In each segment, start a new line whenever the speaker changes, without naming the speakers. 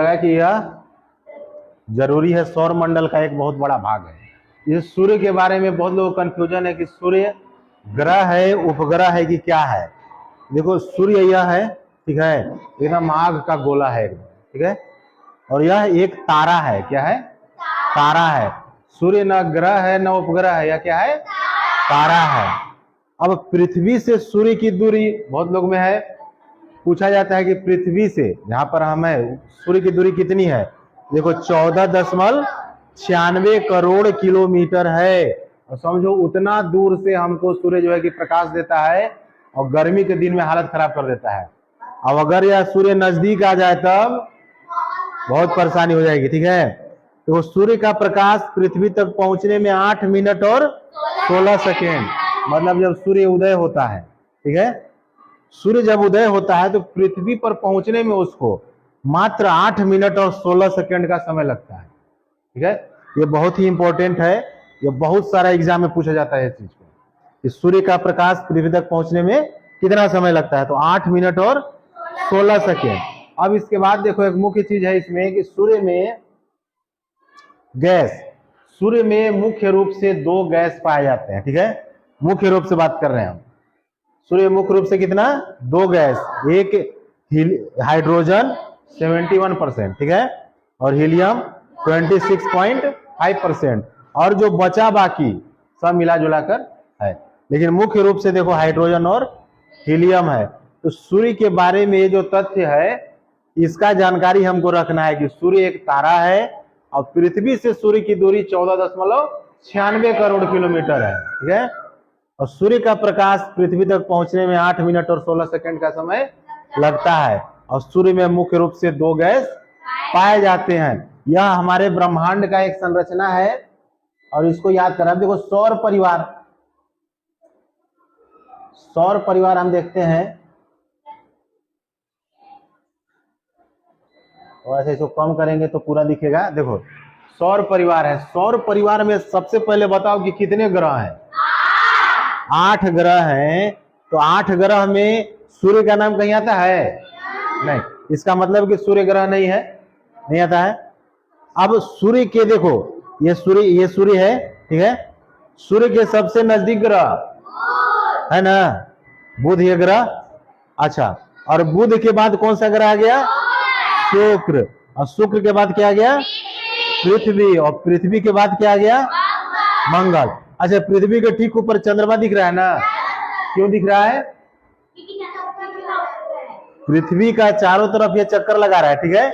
लगा कि यह जरूरी है, सौर मंडल का एक बहुत बड़ा भाग है। इस सूर्य के बारे में बहुत लोगों को कंफ्यूजन है कि सूर्य ग्रह है, उपग्रह है कि क्या है। देखो सूर्य यह है, ठीक है, एकदम आग का गोला है एकदम, ठीक है, और यह एक तारा है। क्या है? तारा है। सूर्य न ग्रह है न उपग्रह है, यह क्या है? तारा है। अब पृथ्वी से सूर्य की दूरी बहुत लोग में है, पूछा जाता है कि पृथ्वी से जहां पर हम है सूर्य की दूरी कितनी है। देखो 14.96 करोड़ किलोमीटर है। और समझो उतना दूर से हमको सूर्य जो है कि प्रकाश देता है, और गर्मी के दिन में हालत खराब कर देता है। अब अगर यह सूर्य नजदीक आ जाए तब बहुत परेशानी हो जाएगी, ठीक है। तो सूर्य का प्रकाश पृथ्वी तक पहुंचने में 8 मिनट और 16 सेकेंड, मतलब जब सूर्य उदय होता है, ठीक है, सूर्य जब उदय होता है तो पृथ्वी पर पहुंचने में उसको मात्र 8 मिनट और 16 सेकेंड का समय लगता है, ठीक है। ये बहुत ही इंपॉर्टेंट है, ये बहुत सारा एग्जाम में पूछा जाता है इस चीज को, कि सूर्य का प्रकाश पृथ्वी तक पहुंचने में कितना समय लगता है, तो 8 मिनट और 16 सेकेंड। अब इसके बाद देखो एक मुख्य चीज है इसमें कि सूर्य में गैस, सूर्य में मुख्य रूप से 2 गैस पाए जाते हैं, ठीक है, मुख्य रूप से बात कर रहे हैं हम। सूर्य मुख्य रूप से कितना? 2 गैस, एक हाइड्रोजन 71%, ठीक है, और हीलियम 26.5%, और जो बचा बाकी सब मिला जुला कर है, लेकिन मुख्य रूप से देखो हाइड्रोजन और हीलियम है। तो सूर्य के बारे में ये जो तथ्य है इसका जानकारी हमको रखना है कि सूर्य एक तारा है और पृथ्वी से सूर्य की दूरी 14.96 करोड़ किलोमीटर है, ठीक है, और सूर्य का प्रकाश पृथ्वी तक पहुंचने में 8 मिनट और 16 सेकंड का समय लगता है, और सूर्य में मुख्य रूप से 2 गैस पाए जाते हैं। यह हमारे ब्रह्मांड का एक संरचना है, और इसको याद करा। देखो सौर परिवार, सौर परिवार हम देखते हैं, और ऐसे इसको कम करेंगे तो पूरा दिखेगा। देखो सौर परिवार है, सौर परिवार में सबसे पहले बताओ कि कितने ग्रह हैं? 8 ग्रह हैं। तो 8 ग्रह में सूर्य का नाम कहीं आता है? नहीं। इसका मतलब कि सूर्य ग्रह नहीं है, नहीं आता है। अब सूर्य के देखो, ये सूर्य है, ठीक है, सूर्य के सबसे नजदीक ग्रह है ना बुध, ये ग्रह। अच्छा, और बुध के बाद कौन सा ग्रह आ गया? शुक्र, और शुक्र के बाद क्या आ गया? पृथ्वी, और पृथ्वी के बाद क्या आ गया? मंगल। अच्छा, पृथ्वी के ठीक ऊपर चंद्रमा दिख रहा है ना, क्यों दिख रहा है? पृथ्वी का चारों तरफ ये चक्कर लगा रहा है, ठीक है,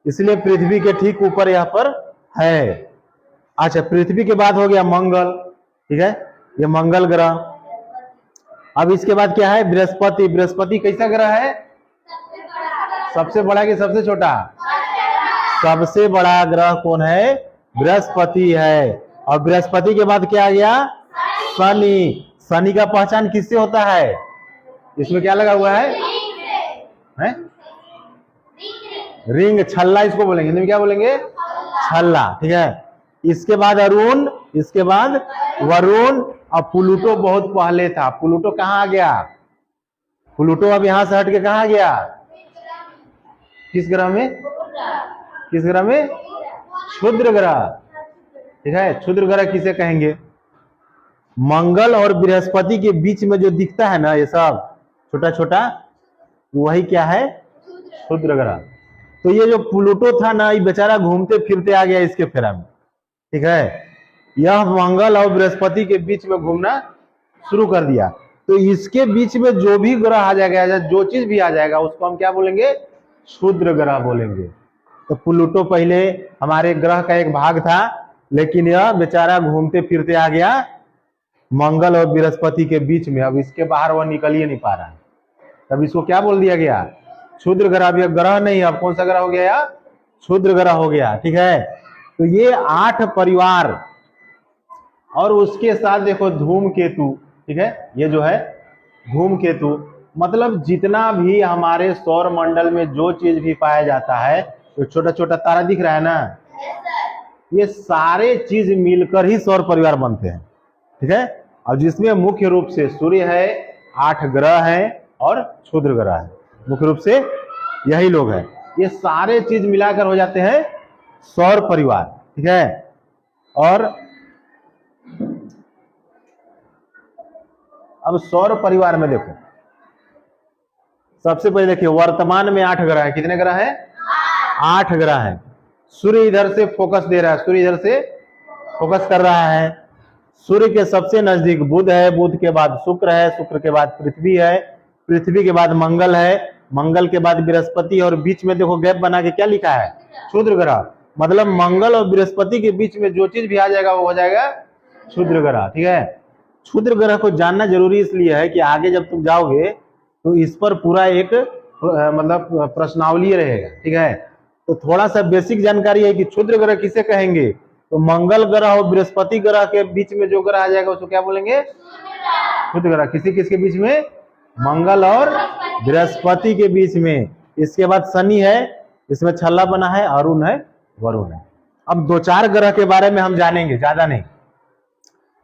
इसलिए पृथ्वी के ठीक ऊपर यहाँ पर है। अच्छा, पृथ्वी के बाद हो गया मंगल, ठीक है, ये मंगल ग्रह। अब इसके बाद क्या है? बृहस्पति। बृहस्पति कैसा ग्रह है? सबसे बड़ा कि सबसे छोटा? सबसे बड़ा ग्रह कौन है? बृहस्पति है। और बृहस्पति के बाद क्या आ गया? शनि। शनि का पहचान किससे होता है? इसमें क्या लगा हुआ है? रिंग, छल्ला इसको बोलेंगे, हिंदी में क्या बोलेंगे? छल्ला, ठीक है। इसके बाद अरुण, इसके बाद वरुण, और प्लूटो बहुत पहले था। प्लूटो कहाँ आ गया? प्लूटो अब यहां से हट के कहाँ गया? किस ग्रह में? किस ग्रह में? क्षुद्र ग्रह, ठीक है। क्षुद्र ग्रह किसे कहेंगे? मंगल और बृहस्पति के बीच में जो दिखता है ना ये सब छोटा छोटा, वही क्या है? क्षुद्र ग्रह। तो ये जो प्लूटो था ना, ये बेचारा घूमते फिरते आ गया इसके फेरा में, ठीक है। यह मंगल और बृहस्पति के बीच में घूमना शुरू कर दिया। तो इसके बीच में जो भी ग्रह आ जाएगा, जो चीज भी आ जाएगा, उसको हम क्या बोलेंगे? क्षुद्र ग्रह बोलेंगे। तो प्लूटो पहले हमारे ग्रह का एक भाग था, लेकिन यह बेचारा घूमते फिरते आ गया मंगल और बृहस्पति के बीच में। अब इसके बाहर वह निकल ही नहीं पा रहा है, तब इसको क्या बोल दिया गया? क्षुद्र ग्रह। अब यह ग्रह नहीं, अब कौन सा ग्रह हो गया? क्षुद्र ग्रह हो गया, ठीक है। तो ये 8 परिवार, और उसके साथ देखो धूमकेतु, ठीक है, ये जो है धूमकेतु, मतलब जितना भी हमारे सौर मंडल में जो चीज भी पाया जाता है, तो छोटा छोटा तारा दिख रहा है ना, ये सारे चीज मिलकर ही सौर परिवार बनते हैं, ठीक है। और जिसमें मुख्य रूप से सूर्य है, 8 ग्रह हैं और क्षुद्र ग्रह है, मुख्य रूप से यही लोग हैं। ये सारे चीज मिलाकर हो जाते हैं सौर परिवार, ठीक है। और अब सौर परिवार में देखो, सबसे पहले देखिए वर्तमान में 8 ग्रह है। कितने ग्रह है? 8 ग्रह है। सूर्य इधर से फोकस दे रहा है, सूर्य इधर से फोकस कर रहा है। सूर्य के सबसे नजदीक बुध है, बुध के बाद शुक्र है, शुक्र के बाद पृथ्वी है, पृथ्वी के बाद मंगल है, मंगल के बाद बृहस्पति, और बीच में देखो गैप बना के क्या लिखा है? क्षुद्र ग्रह। मतलब मंगल और बृहस्पति के बीच में जो चीज भी आ जाएगा वो हो जाएगा क्षुद्र ग्रह, ठीक है। क्षुद्र ग्रह को जानना जरूरी इसलिए है कि आगे जब तुम जाओगे तो इस पर पूरा एक मतलब प्रश्नावली रहेगा, ठीक है। तो थोड़ा सा बेसिक जानकारी है कि क्षुद्र ग्रह किसे कहेंगे, तो मंगल ग्रह और बृहस्पति ग्रह के बीच में जो ग्रह आ जाएगा उसको क्या बोलेंगे? क्षुद्र ग्रह। किसी किसके बीच में? मंगल और बृहस्पति के बीच में। इसके बाद शनि है, इसमें छल्ला बना है, अरुण है, वरुण है। अब 2-4 ग्रह के बारे में हम जानेंगे, ज्यादा नहीं।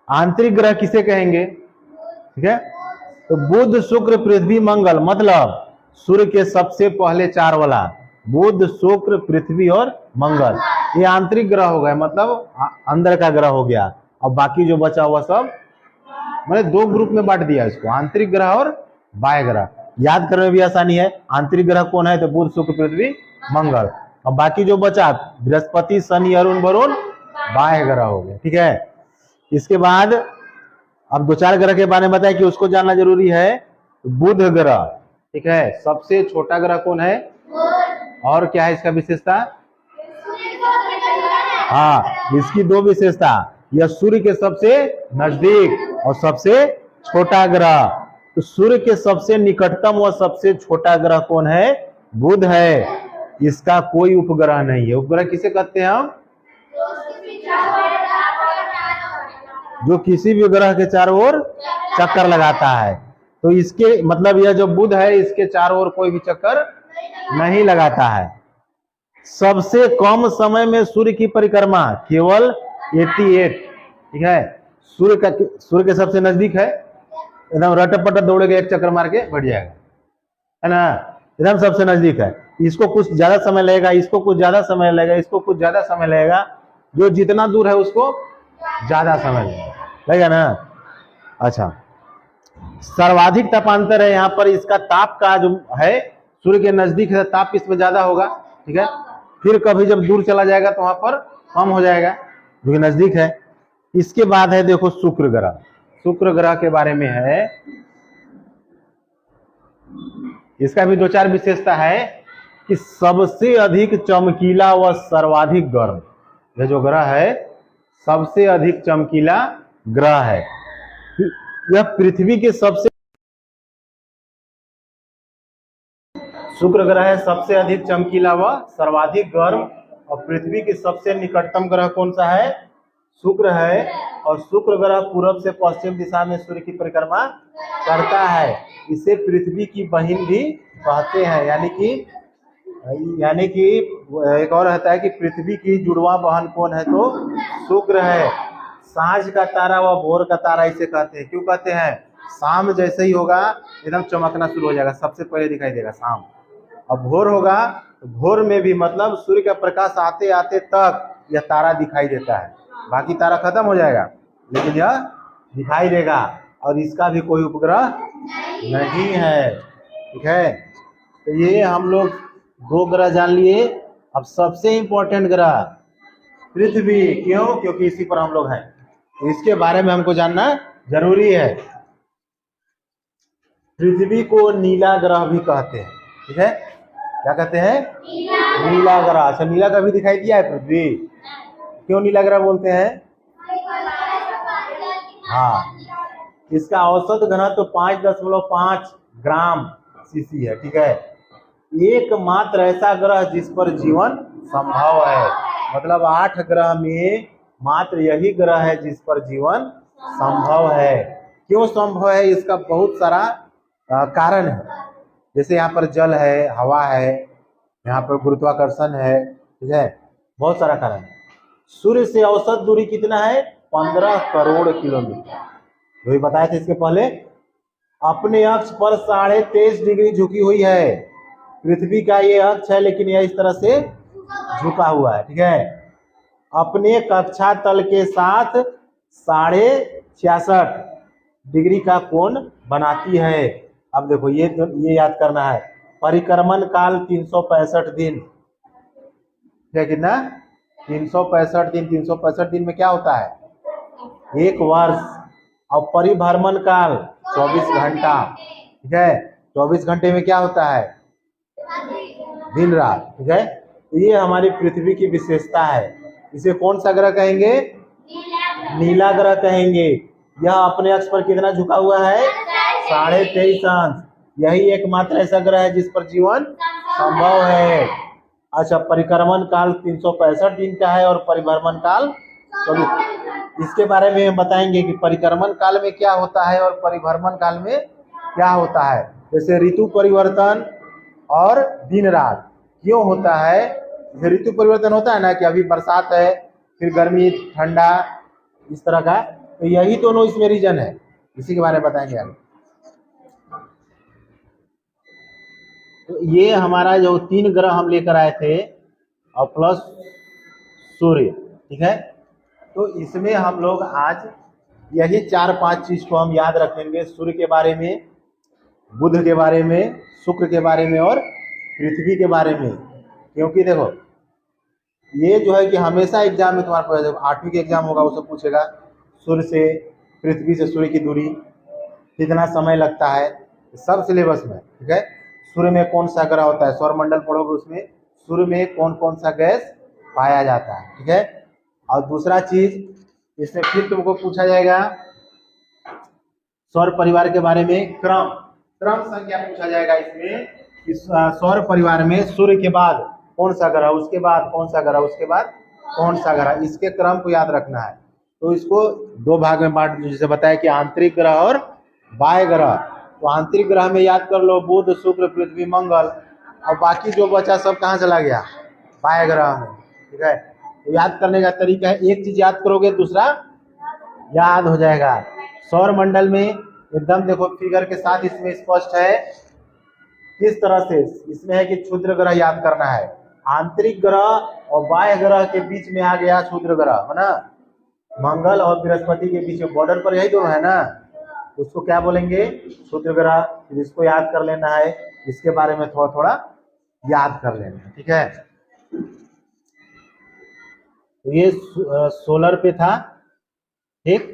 आंतरिक ग्रह किसे कहेंगे, ठीक है। तो बुध शुक्र पृथ्वी मंगल, मतलब सूर्य के सबसे पहले 4 वाला बुध शुक्र पृथ्वी और मंगल, ये आंतरिक ग्रह हो गए, मतलब अंदर का ग्रह हो गया। और बाकी जो बचा हुआ सब मैंने 2 ग्रुप में बांट दिया इसको, आंतरिक ग्रह और बाह्य ग्रह। याद करने में भी आसानी है। आंतरिक ग्रह कौन है? तो बुध शुक्र पृथ्वी मंगल, और बाकी जो बचा बृहस्पति शनि अरुण वरुण, बाह्य ग्रह हो गए, ठीक है। इसके बाद अब 2-4 ग्रह के बारे में बताया कि उसको जानना जरूरी है। बुध ग्रह, ठीक है, सबसे छोटा ग्रह कौन है? और क्या है इसका विशेषता? हाँ, इसकी 2 विशेषता, यह सूर्य के सबसे नजदीक और सबसे छोटा ग्रह। तो सूर्य के सबसे निकटतम व सबसे छोटा ग्रह कौन है? बुध है। इसका कोई उपग्रह नहीं है। उपग्रह किसे कहते हैं हम? जो किसी भी ग्रह के चारों ओर चक्कर लगाता है। तो इसके मतलब यह जो बुध है इसके चारों ओर कोई भी चक्कर नहीं लगाता है। सबसे कम समय में सूर्य की परिक्रमा केवल 88, ठीक है। सूर्य के सबसे नजदीक है, एकदम रटपट दौड़ेगा, एक चक्कर मार के बढ़ जाएगा, है ना, एकदम सबसे नजदीक है। इसको कुछ ज्यादा समय लगेगा, इसको कुछ ज्यादा समय लगेगा, इसको कुछ ज्यादा समय लगेगा। जो जितना दूर है उसको ज्यादा समय लगेगा ना। अच्छा, सर्वाधिक तापांतर है यहाँ पर। इसका ताप का जो है सूर्य के नजदीक है, ताप इसमें ज्यादा होगा, ठीक है। फिर कभी जब दूर चला जाएगा तो वहां पर कम हो जाएगा, जो कि नजदीक है। इसके बाद है देखो शुक्र ग्रह। शुक्र ग्रह के बारे में है, इसका भी 2-4 विशेषता है कि सबसे अधिक चमकीला व सर्वाधिक गर्म। यह जो ग्रह है सबसे अधिक चमकीला ग्रह है। यह पृथ्वी के सबसे, शुक्र ग्रह है सबसे अधिक चमकीला व सर्वाधिक गर्म, और पृथ्वी के सबसे निकटतम ग्रह कौन सा है? शुक्र है। और शुक्र ग्रह पूरब से पश्चिम दिशा में सूर्य की परिक्रमा करता है। इसे पृथ्वी की बहिन भी कहते हैं। यानी कि एक और रहता है कि पृथ्वी की जुड़वा बहन कौन है? तो शुक्र है। सांझ का तारा व भोर का तारा इसे कहते हैं। क्यों कहते हैं? शाम जैसे ही होगा एकदम चमकना शुरू हो जाएगा, सबसे पहले दिखाई देगा शाम। अब भोर होगा तो भोर में भी मतलब सूर्य का प्रकाश आते आते तक यह तारा दिखाई देता है। बाकी तारा खत्म हो जाएगा लेकिन यह दिखाई देगा। और इसका भी कोई उपग्रह नहीं है, ठीक है। तो ये हम लोग 2 ग्रह जान लिए। अब सबसे इंपॉर्टेंट ग्रह पृथ्वी। क्यों? क्योंकि इसी पर हम लोग हैं, तो इसके बारे में हमको जानना जरूरी है। पृथ्वी को नीला ग्रह भी कहते हैं, ठीक है। क्या कहते हैं? नीला ग्रह। अच्छा, नीला कभी दिखाई दिया है पृथ्वी? क्यों नीला ग्रह बोलते हैं? हाँ, इसका औसत घनत्व 5.5 ग्राम सीसी है, ठीक है। एकमात्र ऐसा ग्रह जिस पर जीवन संभव है। मतलब 8 ग्रह में मात्र यही ग्रह है जिस पर जीवन संभव है। क्यों संभव है? इसका बहुत सारा कारण है। जैसे यहाँ पर जल है, हवा है, यहाँ पर गुरुत्वाकर्षण है, ठीक है, बहुत सारा कारण है। सूर्य से औसत दूरी कितना है? 15 करोड़ किलोमीटर। जो भी बताए थे इसके पहले। अपने अक्ष पर 23.5 डिग्री झुकी हुई है। पृथ्वी का ये अक्ष है, लेकिन यह इस तरह से झुका हुआ है, ठीक है। अपने कक्षा तल के साथ 66.5 डिग्री का कोण बनाती है। अब देखो ये याद करना है, परिक्रमण काल 365 दिन, क्या कितना 365 दिन। 365 दिन में क्या होता है, एक वर्ष। और परिभ्रमण काल 24 घंटा, ठीक है। 24 घंटे में क्या होता है, दिन रात, ठीक है। तो ये हमारी पृथ्वी की विशेषता है। इसे कौन सा ग्रह कहेंगे, नीला ग्रह कहेंगे। यह अपने अक्ष पर कितना झुका हुआ है, 23.5 अंश। यही एकमात्र ऐसा ग्रह है जिस पर जीवन संभव है। अच्छा, परिक्रमण काल 365 दिन का है और परिभ्रमण काल 24। इसके बारे में हम बताएंगे कि परिक्रमण काल में क्या होता है और परिभ्रमण काल में क्या होता है। जैसे ऋतु परिवर्तन और दिन रात क्यों होता है। ऋतु परिवर्तन होता है ना, कि अभी बरसात है, फिर गर्मी, ठंडा, इस तरह का, तो यही दोनों इसमें रीजन है। इसी के बारे में बताएंगे हम। तो ये हमारा जो 3 ग्रह हम लेकर आए थे और प्लस सूर्य, ठीक है। तो इसमें हम लोग आज यही 4-5 चीज को हम याद रखेंगे, सूर्य के बारे में, बुध के बारे में, शुक्र के बारे में और पृथ्वी के बारे में। क्योंकि देखो ये जो है कि हमेशा एग्जाम में तुम्हारे पास 8वीं के एग्जाम होगा, उससे पूछेगा सूर्य से, पृथ्वी से सूर्य की दूरी कितना समय लगता है, सब सिलेबस में, ठीक है। सूर्य में कौन सा ग्रह होता है, सौरमंडल पढ़ोगे, उसमें सूर्य में कौन कौन सा गैस पाया जाता है, ठीक है। और दूसरा चीज इसमें फिर तुमको पूछा जाएगा सौर परिवार के बारे में, क्रम संख्या पूछा जाएगा इसमें। इस सौर परिवार में सूर्य के बाद कौन सा ग्रह, उसके बाद कौन सा ग्रह, उसके बाद कौन सा ग्रह, इसके क्रम को याद रखना है। तो इसको 2 भाग में बांट, जैसे बताया कि आंतरिक ग्रह और बाह्य ग्रह। तो आंतरिक ग्रह में याद कर लो बुध, शुक्र, पृथ्वी, मंगल, और बाकी जो बचा सब कहाँ चला गया, बाह्य ग्रह में, ठीक है। तो याद करने का तरीका है, एक चीज याद करोगे दूसरा याद हो जाएगा। सौर मंडल में एकदम देखो फिगर के साथ इसमें स्पष्ट है किस तरह से, इसमें है कि क्षुद्र ग्रह याद करना है। आंतरिक ग्रह और बाह्य ग्रह के बीच में आ गया क्षुद्र ग्रह, है ना, मंगल और बृहस्पति के बीच में बॉर्डर पर यही दोनों है ना, उसको क्या बोलेंगे, क्षुद्र ग्रह। फिर इसको याद कर लेना है, इसके बारे में थोड़ा थोड़ा याद कर लेना है, ठीक है। तो ये सोलर पे था, ठीक।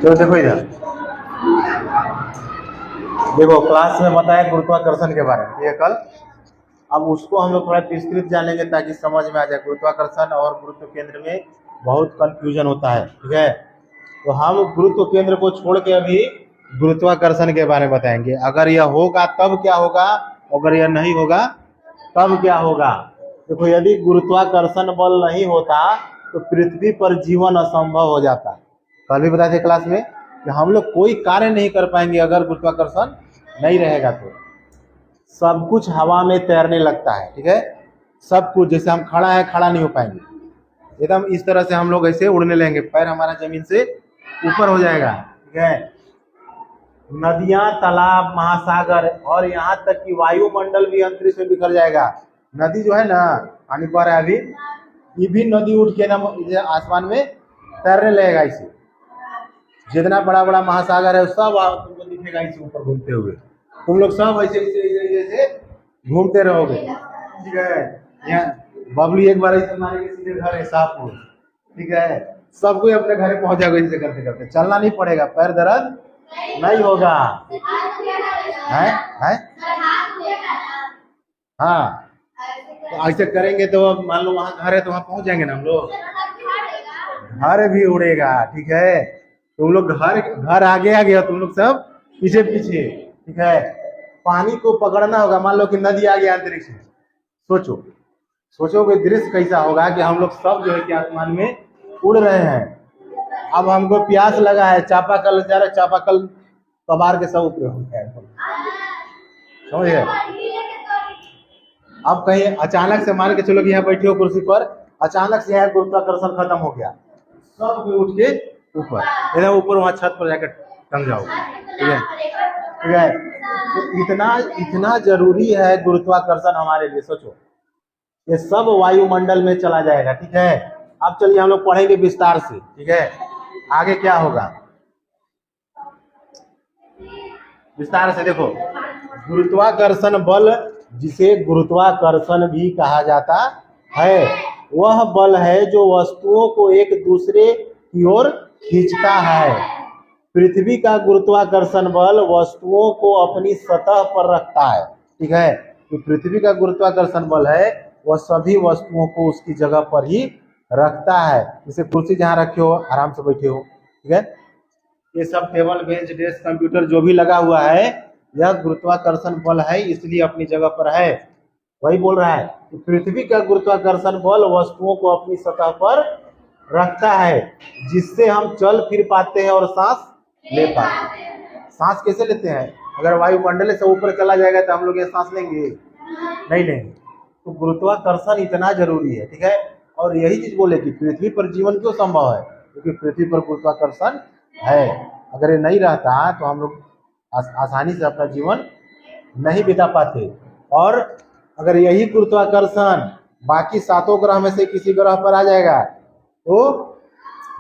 तो देखो इधर, देखो क्लास में बताया गुरुत्वाकर्षण के बारे में, ये कल। अब उसको हम लोग थोड़ा विस्तृत जानेंगे ताकि समझ में आ जाए। गुरुत्वाकर्षण और गुरुत्व केंद्र में बहुत कंफ्यूजन होता है, ठीक है। तो हम गुरुत्व केंद्र को छोड़ के अभी गुरुत्वाकर्षण के बारे में बताएंगे। अगर यह होगा तब क्या होगा, अगर यह नहीं होगा तब क्या होगा। देखो यदि गुरुत्वाकर्षण बल नहीं होता तो पृथ्वी पर जीवन असंभव हो जाता। कल भी बताए थे क्लास में कि हम लोग कोई कार्य नहीं कर पाएंगे अगर गुरुत्वाकर्षण नहीं रहेगा। तो सब कुछ हवा में तैरने लगता है, ठीक है। सब कुछ, जैसे हम खड़ा है, खड़ा नहीं हो पाएंगे, एकदम इस तरह से हम लोग ऐसे उड़ने लगेंगे, पैर हमारा जमीन से ऊपर हो जाएगा, ठीक है। नदियां, तालाब, महासागर और यहाँ तक कि वायुमंडल भी अंतरिक्ष में बिखर जाएगा। नदी जो है ना, पानी बह रहा है अभी, ये भी नदी उठ के ना आसमान में तैरने लगेगा। इसे जितना बड़ा बड़ा महासागर है सब तुमको दिखेगा इसे ऊपर घूमते हुए। तुम लोग सब ऐसे ऐसे घूमते रहोगे, ठीक है। यहाँ बबली एक बार ऐसे मारेगी, सीधे घर है शाहपुर, ठीक है। सबको अपने घर पहुंच जाओगे ऐसे करते करते, चलना नहीं पड़ेगा, पैर दर्द नहीं होगा, है? हाँ, तो ऐसे करेंगे तो मान लो वहां घर है तो वहां पहुंच जाएंगे ना हम लोग, घर भी उड़ेगा, ठीक है। तुम लोग घर आगे आ गया, तुम लोग सब पीछे पीछे, ठीक है। पानी को पकड़ना होगा, मान लो कि नदी आ गया अंतरिक्ष में, सोचो कि दृश्य कैसा होगा कि हम लोग सब जो है कि आसमान में उड़ रहे हैं। अब हमको प्यास लगा है, चापाकल जा रहा है, चापाकल कबार के सब ऊपर हो गया, समझ गए। अब कहीं अचानक से मान के चलो कि यहाँ बैठे हो कुर्सी पर, अचानक से यहाँ गुरुत्वाकर्षण खत्म हो गया, सब कोई उठ के ऊपर, एकदम ऊपर वहां छत पर जाकर टंग जाओ। ठीक है, ठीक है। तो इतना इतना जरूरी है गुरुत्वाकर्षण हमारे लिए। सोचो ये सब वायुमंडल में चला जाएगा। ठीक है, अब चलिए हम लोग पढ़ेंगे विस्तार से। ठीक है, आगे क्या होगा विस्तार से देखो। गुरुत्वाकर्षण बल, जिसे गुरुत्वाकर्षण भी कहा जाता है, वह बल है जो वस्तुओं को एक दूसरे की ओर खींचता है। पृथ्वी का गुरुत्वाकर्षण बल वस्तुओं को अपनी सतह पर रखता है। ठीक है, तो पृथ्वी का गुरुत्वाकर्षण बल है वह सभी वस्तुओं को उसकी जगह पर ही रखता है। जैसे कुर्सी जहाँ रखे हो आराम से बैठे हो। ठीक है, ये सब टेबल बेंच डेस्क कंप्यूटर जो भी लगा हुआ है यह गुरुत्वाकर्षण बल है, इसलिए अपनी जगह पर है। वही बोल रहा है कि पृथ्वी का गुरुत्वाकर्षण बल वस्तुओं को अपनी सतह पर रखता है, जिससे हम चल फिर पाते हैं और सांस ले पाते हैं। सांस कैसे लेते हैं? अगर वायुमंडल से ऊपर चला जाएगा तो हम लोग ये सांस लेंगे? नहीं लेंगे। तो गुरुत्वाकर्षण इतना जरूरी है। ठीक है, और यही चीज बोले कि पृथ्वी पर जीवन क्यों संभव है, क्योंकि पृथ्वी पर गुरुत्वाकर्षण है। अगर ये नहीं रहता तो हम लोग आसानी से अपना जीवन नहीं बिता पाते। और अगर यही गुरुत्वाकर्षण बाकी 7 ग्रह में से किसी ग्रह पर आ जाएगा तो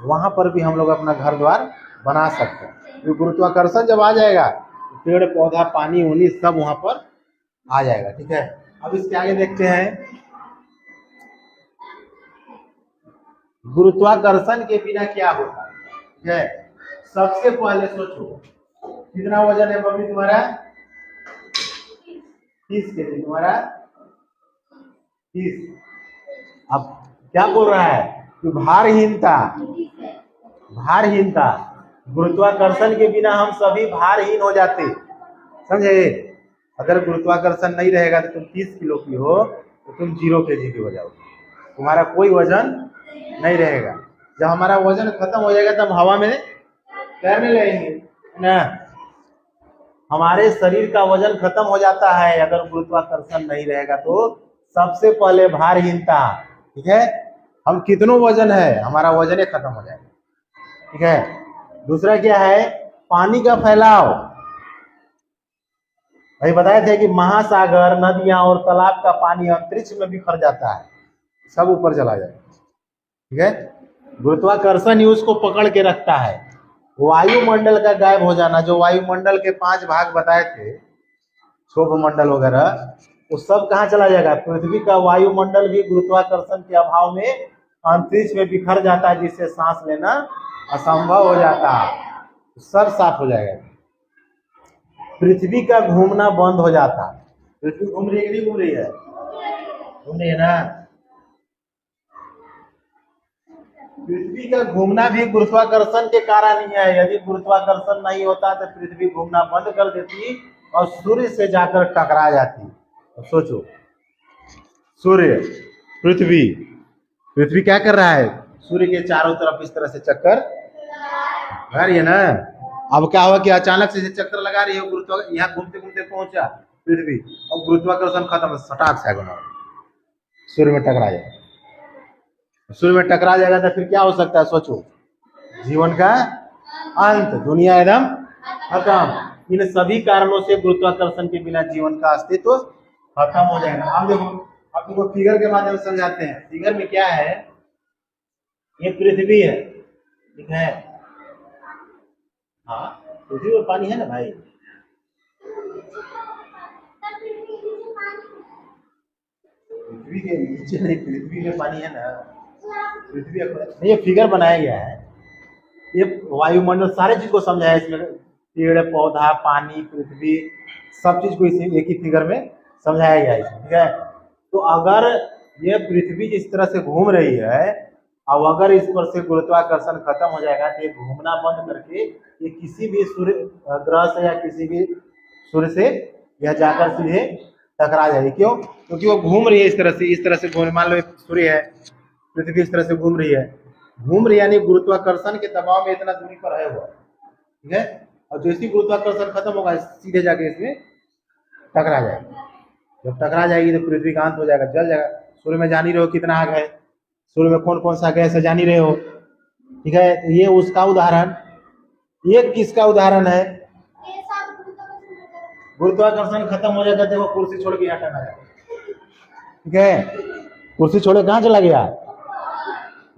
वहां पर भी हम लोग अपना घर द्वार बना सकते हैं। तो गुरुत्वाकर्षण जब आ जाएगा तो पेड़ पौधा पानी उनी सब वहां पर आ जाएगा। ठीक है, अब इसके आगे देखते हैं। गुरुत्वाकर्षण के बिना क्या होता है? ठीक है, सबसे पहले सोचो कितना वजन है मम्मी तुम्हारा? 30 kg तुम्हारा 30। अब क्या बोल रहा है कि भारहीनता, भारहीनता, गुरुत्वाकर्षण के बिना हम सभी भारहीन हो जाते। समझे? अगर गुरुत्वाकर्षण नहीं रहेगा तो तुम 30 किलो की हो तो तुम 0 kg की हो जाओगे, तुम्हारा कोई वजन नहीं रहेगा। जब हमारा वजन खत्म हो जाएगा तब हवा में तैरने लगेंगे ना। हमारे शरीर का वजन खत्म हो जाता है अगर गुरुत्वाकर्षण नहीं रहेगा तो। सबसे पहले भारहीनता। ठीक है, हम कितनों वजन है हमारा वजन खत्म हो जाएगा। ठीक है, दूसरा क्या है? पानी का फैलाव। भाई बताए थे कि महासागर, नदियां और तालाब का पानी अंतरिक्ष में बिखर जाता है, सब ऊपर चला जाएगा। ठीक है, गुरुत्वाकर्षण ही उसको पकड़ के रखता है। वायुमंडल का गायब हो जाना, जो वायुमंडल के 5 भाग बताए थे, क्षोभ मंडल वगैरह, वो सब कहाँ चला जाएगा? पृथ्वी का वायुमंडल भी गुरुत्वाकर्षण के अभाव में अंतरिक्ष में बिखर जाता है, जिससे सांस लेना असंभव हो जाता है, सब साफ हो जाएगा। पृथ्वी का घूमना बंद हो जाता है। पृथ्वी घूम रही है कि नहीं घूम रही है? घूम रही है ना। पृथ्वी का घूमना भी गुरुत्वाकर्षण के कारण ही है। यदि गुरुत्वाकर्षण नहीं होता तो पृथ्वी घूमना बंद कर देती और सूर्य से जाकर टकरा जाती। तो सोचो, सूर्य, पृथ्वी, पृथ्वी क्या कर रहा है? सूर्य के चारों तरफ इस तरह से चक्कर लगा रही है ना। अब क्या हुआ कि अचानक से चक्कर लगा रही है, गुरुत्वाकर्षण यहाँ घूमते घूमते पहुंचा पृथ्वी, और गुरुत्वाकर्षण खत्म, सटाक से सूर्य में टकरा जाए। सूर्य में टकरा जाएगा तो फिर क्या हो सकता है? सोचो, जीवन का अंत, दुनिया एकदम खत्म। इन सभी कारणों से गुरुत्वाकर्षण के बिना जीवन का अस्तित्व खत्म हो जाएगा। अब देखो, अब तुमको फिगर के माध्यम से समझाते हैं। फिगर में क्या है? ये पृथ्वी है। ठीक है, हाँ पृथ्वी में पानी है ना भाई। पृथ्वी के नीचे नहीं, पृथ्वी में पानी है ना। पृथ्वी नहीं, ये फिगर बनाया गया है, ये वायुमंडल सारे चीज को समझाया इसमें, पेड़ पौधा पानी पृथ्वी सब चीज को इसी एक ही फिगर में समझाया गया है इसमें। ठीक है, तो अगर ये पृथ्वी जिस तरह से घूम रही है, अब अगर इस पर से गुरुत्वाकर्षण खत्म हो जाएगा तो ये घूमना बंद करके ये किसी भी सूर्य ग्रह से या किसी भी सूर्य से यह जाकर सीधे टकरा जाएगी। क्यों? क्योंकि वो घूम रही है इस तरह से घूम, मान लो सूर्य है, पृथ्वी इस तरह से घूम रही है, यानी गुरुत्वाकर्षण के दबाव में इतना दूरी पर है हुआ। ठीक है, और जैसे ही गुरुत्वाकर्षण खत्म होगा सीधे जाके इसमें टकरा जाएगा। जब टकरा जाएगी तो पृथ्वी का अंत हो जाएगा, जल जाएगा। सूर्य में जान ही रहे हो कितना आग है, सूर्य में कौन कौन सा गैस है जान ही रहे हो, ठीक है। तो ये उसका उदाहरण, ये किसका उदाहरण है? गुरुत्वाकर्षण खत्म हो जाता है, देखो कुर्सी छोड़ के यहाँ टंगा जाता है, ठीक है। कुर्सी छोड़े कहाँ चला गया?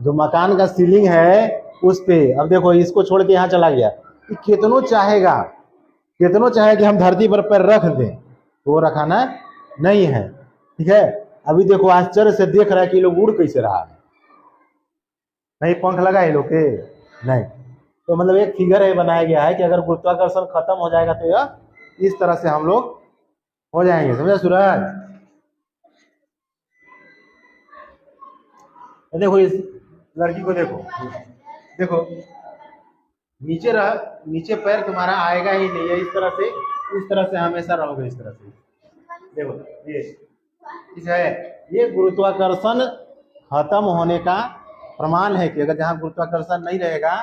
जो मकान का सीलिंग है उस पे। अब देखो इसको छोड़ के यहाँ चला गया। कितनों चाहेगा, कितनों चाहे कि हम धरती पर पैर रख दें तो वो रखाना नहीं है, ठीक है। अभी देखो आश्चर्य से देख रहा है कि ये लोग उड़ कैसे रहा है, नहीं पंख लगा ये लोग के नहीं। तो मतलब एक फिगर है बनाया गया है कि अगर गुरुत्वाकर्षण खत्म हो जाएगा तो यह इस तरह से हम लोग हो जाएंगे, समझा सूरज? देखो इस लड़की को देखो, देखो नीचे रह, नीचे पैर तुम्हारा आएगा ही नहीं है, इस तरह से हमेशा रहोगे इस तरह से। देखो ये ठीक है, ये गुरुत्वाकर्षण खत्म होने का प्रमाण है कि अगर जहाँ गुरुत्वाकर्षण नहीं रहेगा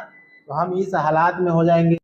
तो हम इस हालात में हो जाएंगे।